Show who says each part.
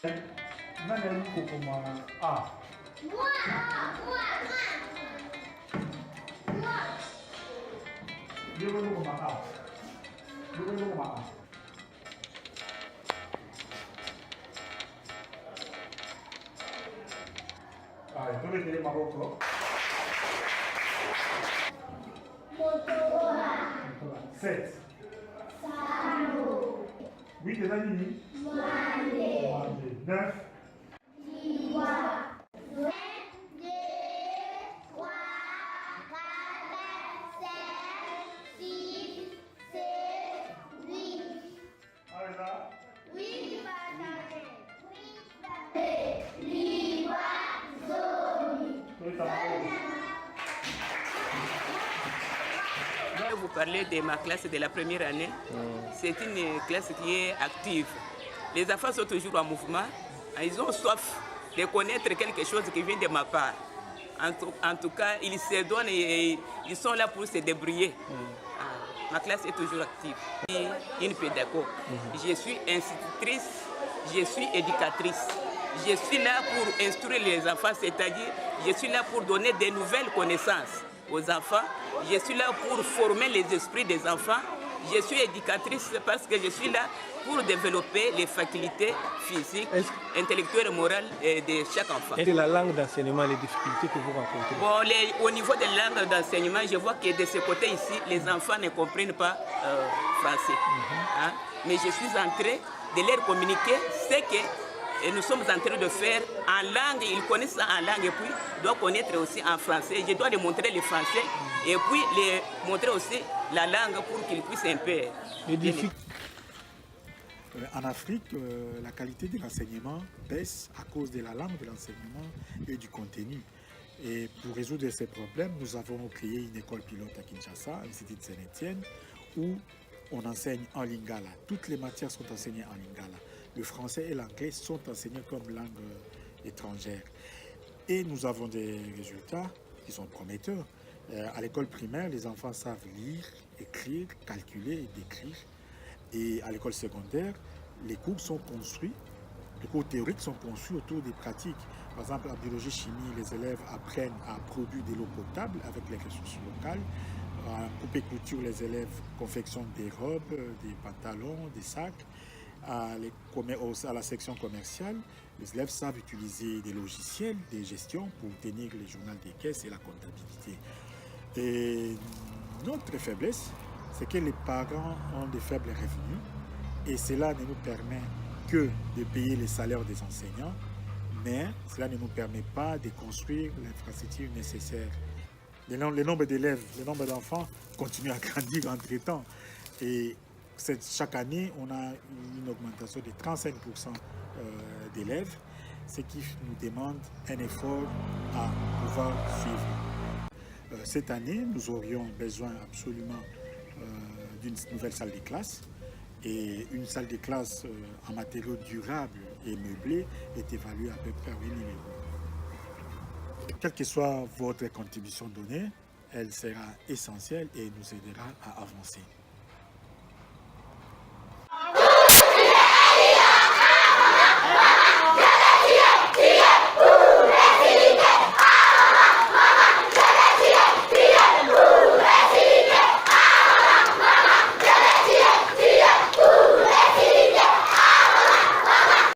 Speaker 1: Nani yuko kwa A? Yuko kwa A. Yuko kwa A. Ah, tuwekele maboko. Motoa. 7. Sano. 8 eza nini? Mwande. 9.
Speaker 2: Je vais vous parler de ma classe de la première année. C'est une classe qui est active. Les enfants sont toujours en mouvement. Ils ont soif de connaître quelque chose qui vient de ma part. En tout cas, ils se donnent et ils sont là pour se débrouiller. Ma classe est toujours active. Je suis une pédagogue. Je suis institutrice, je suis éducatrice. Je suis là pour instruire les enfants, c'est-à-dire je suis là pour donner de nouvelles connaissances aux enfants. Je suis là pour former les esprits des enfants. Je suis éducatrice parce que je suis là pour développer les facultés physiques, intellectuelles et morales de chaque enfant.
Speaker 3: Et la langue d'enseignement, les difficultés que vous rencontrez?
Speaker 2: Bon, au niveau de la langue d'enseignement, je vois que de ce côté ici, les enfants ne comprennent pas français. Mais je suis en train de leur communiquer ce que nous sommes en train de faire en langue. Ils connaissent ça en langue et puis doivent connaître aussi en français. Je dois les montrer le français et puis les montrer aussi la langue pour qu'ils puissent un peu.
Speaker 4: En Afrique, la qualité de l'enseignement baisse à cause de la langue de l'enseignement et du contenu. Et pour résoudre ces problèmes, nous avons créé une école pilote à Kinshasa, l'Institut de Saint-Étienne, où on enseigne en lingala. Toutes les matières sont enseignées en lingala. Le français et l'anglais sont enseignés comme langue étrangère. Et nous avons des résultats qui sont prometteurs. À l'école primaire, les enfants savent lire, écrire, calculer et décrire. Et à l'école secondaire, les cours sont construits, les cours théoriques sont conçus autour des pratiques. Par exemple, en biologie-chimie, les élèves apprennent à produire de l'eau potable avec les ressources locales. En coupe-couture, les élèves confectionnent des robes, des pantalons, des sacs. À la section commerciale, les élèves savent utiliser des logiciels de gestion pour tenir les journaux des caisses et la comptabilité. Et notre faiblesse, c'est que les parents ont de faibles revenus et cela ne nous permet que de payer les salaires des enseignants, mais cela ne nous permet pas de construire l'infrastructure nécessaire. Le nombre d'élèves, le nombre d'enfants continue à grandir entre-temps. Et chaque année, on a une augmentation de 35% d'élèves, ce qui nous demande un effort à pouvoir suivre. Cette année, nous aurions besoin absolument d'une nouvelle salle de classe. Et une salle de classe en matériaux durables et meublés est évaluée à peu près à 8 000 €. Quelle que soit votre contribution donnée, elle sera essentielle et nous aidera à avancer.